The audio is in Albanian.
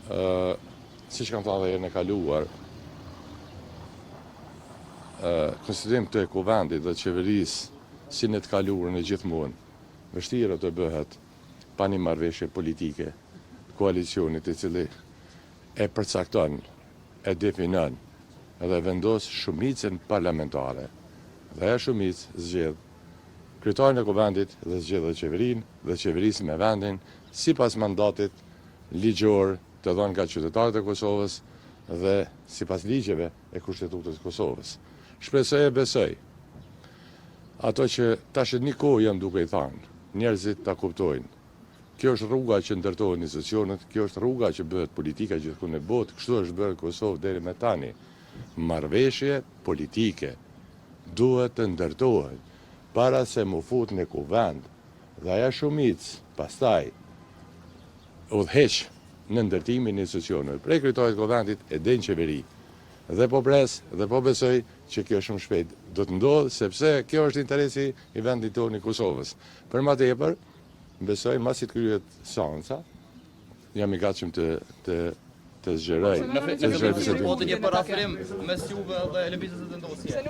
siç kam thënë edhe herën e kaluar, konsiderim të kuvendit dhe qeverisë si në të kaluarën e gjithmonë, vështirë të bëhet pa një marrëveshje politike koalicionit i cili e përcakton, e definon dhe vendos shumicën parlamentare. Dhe ajo shumicë zgjedh kryetarin e kuvendit dhe zgjedh dhe qeverinë dhe qeverisë me vendin sipas mandatit ligjor të dhënë nga qytetarët e Kosovës dhe sipas ligjeve e Kushtetutës së Kosovës. Shpresoj e besoj ato që tash një kohë jam duke i thënë, njerëzit ta kuptojnë. Kjo është rruga që ndërtohen institucionet, kjo është rruga që bëhet politika gjithkund në botë, kështu është bërë Kosovë deri me tani. Marrëveshje politike duhet të ndërtohen para se mu fut në kuvend dhe aja shumicë pastaj udhëheq në ndërtimin e institucioneve. Prej kryetarit të kuvendit e den qeveri. Dhe po pres dhe po besoj që kjo shumë shpejt do të ndodhë, sepse kjo është interesi i vendit tonë i Kosovës. Për më tepër, besoj masi të kryhet seanca, jam i gatshëm të zgjeroj. Në një parafrim mes juve dhe lëvizjes së vendosjes.